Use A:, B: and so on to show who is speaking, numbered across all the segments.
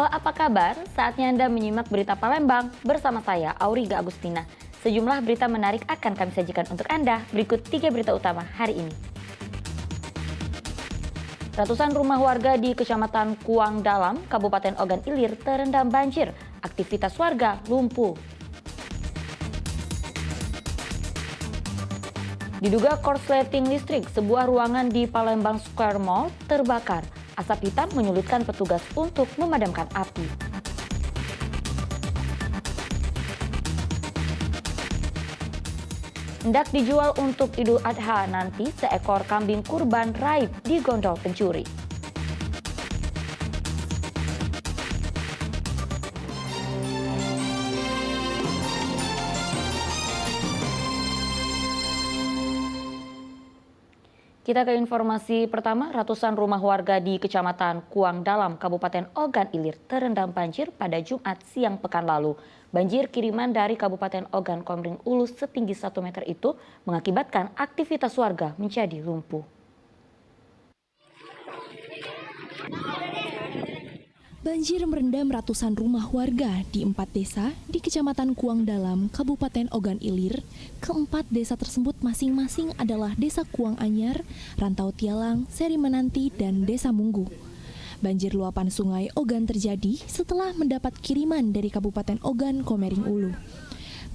A: Halo, apa kabar? Saatnya Anda menyimak berita Palembang bersama saya, Auriga Agustina. Sejumlah berita menarik akan kami sajikan untuk Anda. Berikut 3 berita utama hari ini. Ratusan rumah warga di Kecamatan Kuang Dalam, Kabupaten Ogan Ilir terendam banjir. Aktivitas warga lumpuh. Diduga korsleting listrik, sebuah ruangan di Palembang Square Mall terbakar. Asap hitam menyulitkan petugas untuk memadamkan api. Hendak dijual untuk Idul Adha nanti, seekor kambing kurban raib digondol pencuri. Kita ke informasi pertama, ratusan rumah warga di Kecamatan Kuang Dalam, Kabupaten Ogan Ilir terendam banjir pada Jumat siang pekan lalu. Banjir kiriman dari Kabupaten Ogan Komering Ulu setinggi 1 meter itu mengakibatkan aktivitas warga menjadi lumpuh.
B: Banjir merendam ratusan rumah warga di 4 desa di Kecamatan Kuang Dalam, Kabupaten Ogan Ilir. Keempat desa tersebut masing-masing adalah Desa Kuang Anyar, Rantau Tialang, Seri Menanti, dan Desa Munggu. Banjir luapan sungai Ogan terjadi setelah mendapat kiriman dari Kabupaten Ogan Komering Ulu.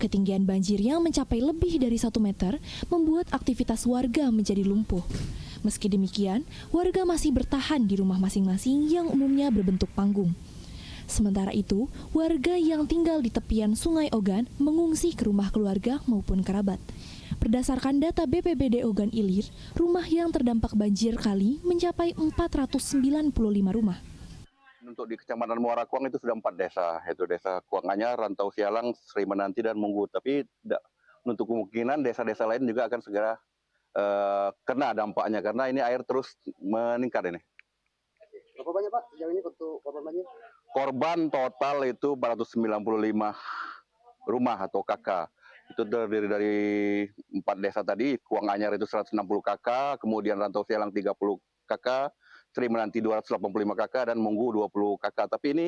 B: Ketinggian banjir yang mencapai lebih dari 1 meter membuat aktivitas warga menjadi lumpuh. Meski demikian, warga masih bertahan di rumah masing-masing yang umumnya berbentuk panggung. Sementara itu, warga yang tinggal di tepian Sungai Ogan mengungsi ke rumah keluarga maupun kerabat. Berdasarkan data BPBD Ogan Ilir, rumah yang terdampak banjir kali mencapai 495 rumah.
C: Untuk di Kecamatan Muara Kuang itu sudah 4 desa, yaitu Desa Kuang Anyar, Rantau Sialang, Sri Menanti, dan Munggu. Tapi untuk kemungkinan desa-desa lain juga akan segera kena dampaknya karena ini air terus meningkat ini.
D: Berapa banyak Pak sejauh ini untuk korban banjir?
C: Korban total itu 495 rumah atau KK. Itu terdiri dari 4 desa tadi, Kuang Anyar itu 160 KK, kemudian Rantau Sialang 30 KK, Sri Menanti 285 KK, dan Munggu 20 KK. Tapi ini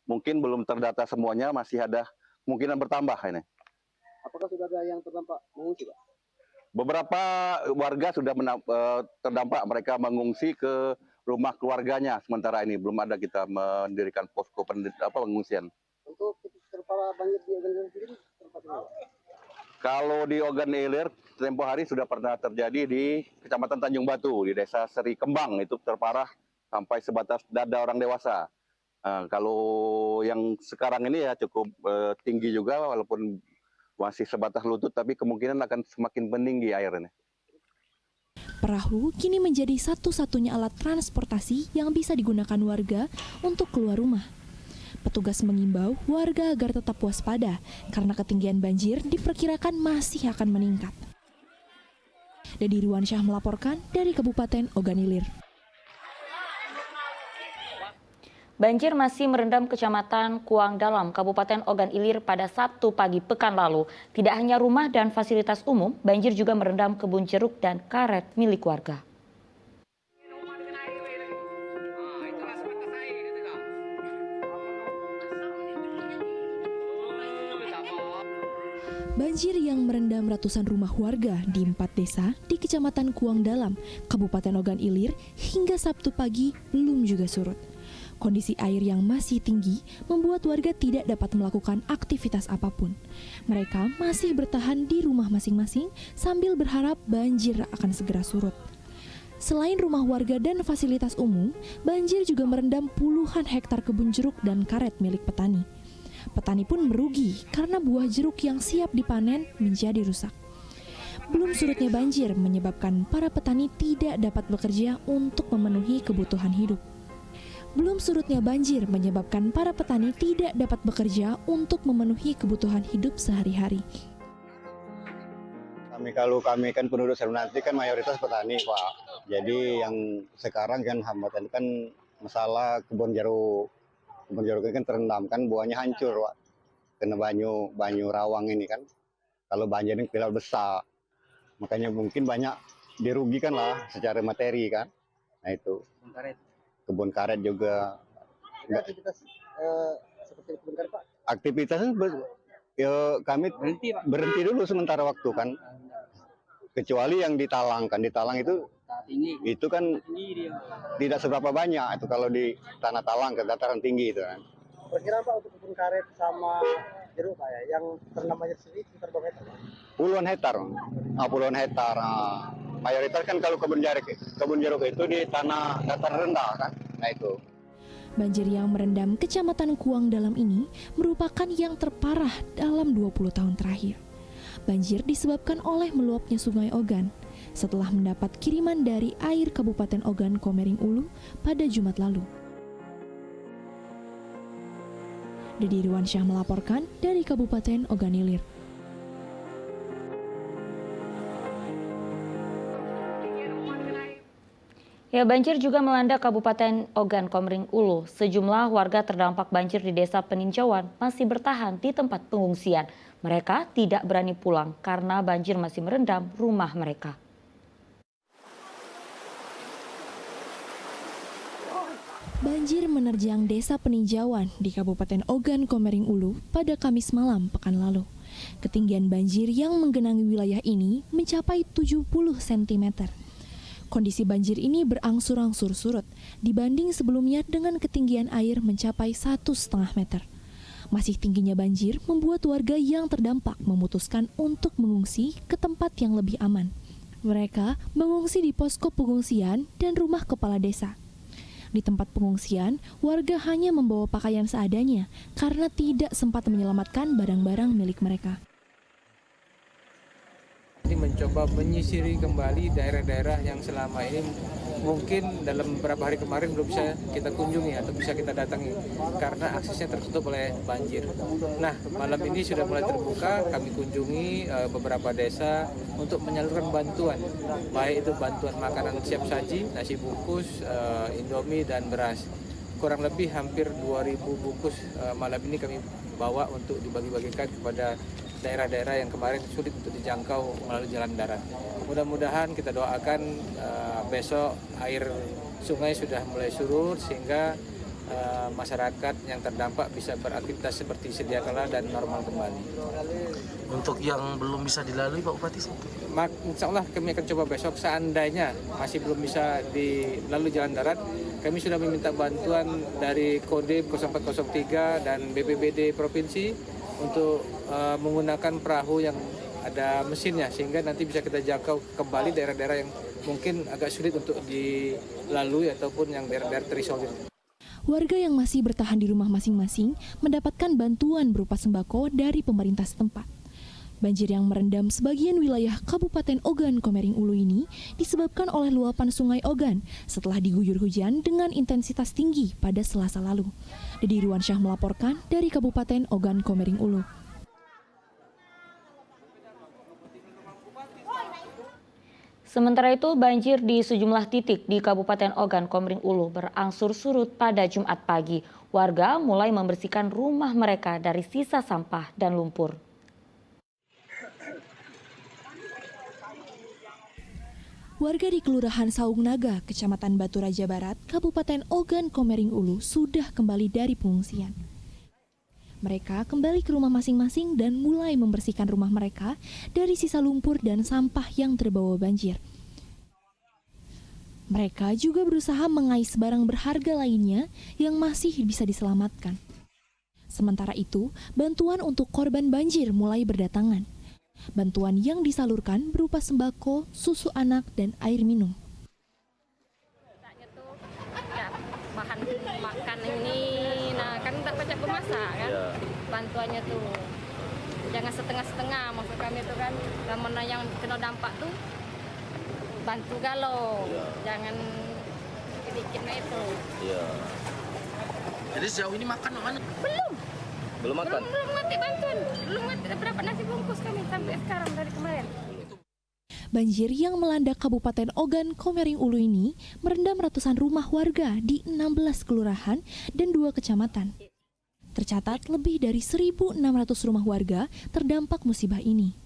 C: mungkin belum terdata semuanya, masih ada kemungkinan bertambah ini.
D: Apakah sudah ada yang terdampak mengungsi Pak?
C: Beberapa warga sudah terdampak, mereka mengungsi ke rumah keluarganya sementara ini. Belum ada kita mendirikan posko pengungsian.
D: Untuk titik terparah banjir di Ogan Ilir sendiri tempat ini Pak?
C: Kalau di Ogan Ilir, tempo hari sudah pernah terjadi di Kecamatan Tanjung Batu, di Desa Seri Kembang, itu terparah sampai sebatas dada orang dewasa. Kalau yang sekarang ini ya cukup tinggi juga, walaupun masih sebatas lutut, tapi kemungkinan akan semakin meninggi air ini.
B: Perahu kini menjadi satu-satunya alat transportasi yang bisa digunakan warga untuk keluar rumah. Petugas mengimbau warga agar tetap waspada karena ketinggian banjir diperkirakan masih akan meningkat. Dedi Ruansyah melaporkan dari Kabupaten Ogan Ilir.
A: Banjir masih merendam Kecamatan Kuang Dalam, Kabupaten Ogan Ilir pada Sabtu pagi pekan lalu. Tidak hanya rumah dan fasilitas umum, banjir juga merendam kebun jeruk dan karet milik warga.
B: Banjir yang merendam ratusan rumah warga di 4 desa di Kecamatan Kuang Dalam, Kabupaten Ogan Ilir hingga Sabtu pagi belum juga surut. Kondisi air yang masih tinggi membuat warga tidak dapat melakukan aktivitas apapun. Mereka masih bertahan di rumah masing-masing sambil berharap banjir akan segera surut. Selain rumah warga dan fasilitas umum, banjir juga merendam puluhan hektar kebun jeruk dan karet milik petani. Petani pun merugi karena buah jeruk yang siap dipanen menjadi rusak. Belum surutnya banjir menyebabkan para petani tidak dapat bekerja untuk memenuhi kebutuhan hidup. Belum surutnya banjir menyebabkan para petani tidak dapat bekerja untuk memenuhi kebutuhan hidup sehari-hari.
D: Kalau kami kan penduduk Seri Menanti kan mayoritas petani Pak. Jadi yang sekarang kan hambatan kan masalah kebun jeruk. Kebun jeruk ini kan terendam, kan buahnya hancur Pak. Kena banyu rawang ini kan. Kalau banjir ini pilar besar. Makanya mungkin banyak dirugikan lah secara materi kan. Nah itu. Kebun karet juga.
E: seperti kebun Pak?
D: Aktivitasnya ya kami berhenti dulu sementara waktu kan. Kecuali yang ditalang kan, ditalang itu kan tidak seberapa banyak itu kalau di tanah talang ke dataran tinggi itu kan.
E: Kira-kira Pak untuk kebun karet sama jeruk Pak ya, yang terendam banjir sendiri sekitar berapa hektar Pak?
D: Puluhan hektar, puluhan hektar. Mayoritas kan kalau kebun jeruk itu di tanah datar rendah kan, nah itu.
B: Banjir yang merendam Kecamatan Kuang Dalam ini merupakan yang terparah dalam 20 tahun terakhir. Banjir disebabkan oleh meluapnya Sungai Ogan setelah mendapat kiriman dari air Kabupaten Ogan Komering Ulu pada Jumat lalu. Dedi Irwansyah melaporkan dari Kabupaten Ogan Ilir.
A: Ya, banjir juga melanda Kabupaten Ogan Komering Ulu. Sejumlah warga terdampak banjir di Desa Peninjauan masih bertahan di tempat pengungsian. Mereka tidak berani pulang karena banjir masih merendam rumah mereka.
B: Banjir menerjang Desa Peninjauan di Kabupaten Ogan Komering Ulu pada Kamis malam pekan lalu. Ketinggian banjir yang menggenangi wilayah ini mencapai 70 cm. Kondisi banjir ini berangsur-angsur surut dibanding sebelumnya dengan ketinggian air mencapai 1,5 meter. Masih tingginya banjir membuat warga yang terdampak memutuskan untuk mengungsi ke tempat yang lebih aman. Mereka mengungsi di posko pengungsian dan rumah kepala desa. Di tempat pengungsian, warga hanya membawa pakaian seadanya karena tidak sempat menyelamatkan barang-barang milik mereka.
F: Ini mencoba menyisiri kembali daerah-daerah yang selama ini mungkin dalam beberapa hari kemarin belum bisa kita kunjungi atau bisa kita datangi karena aksesnya tertutup oleh banjir. Nah, malam ini sudah mulai terbuka, kami kunjungi beberapa desa untuk menyalurkan bantuan, baik itu bantuan makanan siap saji, nasi bungkus, indomie dan beras. Kurang lebih hampir 2.000 bungkus malam ini kami bawa untuk dibagi-bagikan kepada daerah-daerah yang kemarin sulit untuk dijangkau melalui jalan darat. Mudah-mudahan kita doakan besok air sungai sudah mulai surut sehingga masyarakat yang terdampak bisa beraktivitas seperti sedia kala dan normal kembali.
G: Untuk yang belum bisa dilalui Pak Bupati?
F: Insya Allah kami akan coba besok, seandainya masih belum bisa dilalui jalan darat, kami sudah meminta bantuan dari Kodim 0403 dan BPBD Provinsi untuk menggunakan perahu yang ada mesinnya sehingga nanti bisa kita jangkau kembali daerah-daerah yang mungkin agak sulit untuk dilalui ataupun yang daerah-daerah terisolir.
B: Warga yang masih bertahan di rumah masing-masing mendapatkan bantuan berupa sembako dari pemerintah setempat. Banjir yang merendam sebagian wilayah Kabupaten Ogan Komering Ulu ini disebabkan oleh luapan Sungai Ogan setelah diguyur hujan dengan intensitas tinggi pada Selasa lalu. Dedi Irwansyah melaporkan dari Kabupaten Ogan Komering Ulu.
A: Sementara itu, banjir di sejumlah titik di Kabupaten Ogan Komering Ulu berangsur surut pada Jumat pagi. Warga mulai membersihkan rumah mereka dari sisa sampah dan lumpur.
B: Warga di Kelurahan Saung Naga, Kecamatan Batu Raja Barat, Kabupaten Ogan Komering Ulu sudah kembali dari pengungsian. Mereka kembali ke rumah masing-masing dan mulai membersihkan rumah mereka dari sisa lumpur dan sampah yang terbawa banjir. Mereka juga berusaha mengais barang berharga lainnya yang masih bisa diselamatkan. Sementara itu, bantuan untuk korban banjir mulai berdatangan. Bantuan yang disalurkan berupa sembako, susu anak, dan air minum.
H: Bahan makan ini, nah kan terpecah pemasak kan, bantuannya tuh jangan setengah-setengah, maksud kami itu kan, mana yang kena dampak tuh bantu galau, jangan sedikitnya itu.
G: Jadi sejauh ini makan mana?
H: Belum makan? Belum mati bantuan, belum mati berapa nasi bungkus kami sampai sekarang dari kemarin.
B: Banjir yang melanda Kabupaten Ogan Komering Ulu ini merendam ratusan rumah warga di 16 kelurahan dan 2 kecamatan. Tercatat lebih dari 1.600 rumah warga terdampak musibah ini.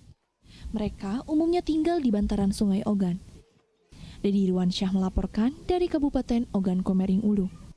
B: Mereka umumnya tinggal di bantaran Sungai Ogan. Dedi Irwansyah melaporkan dari Kabupaten Ogan Komering Ulu.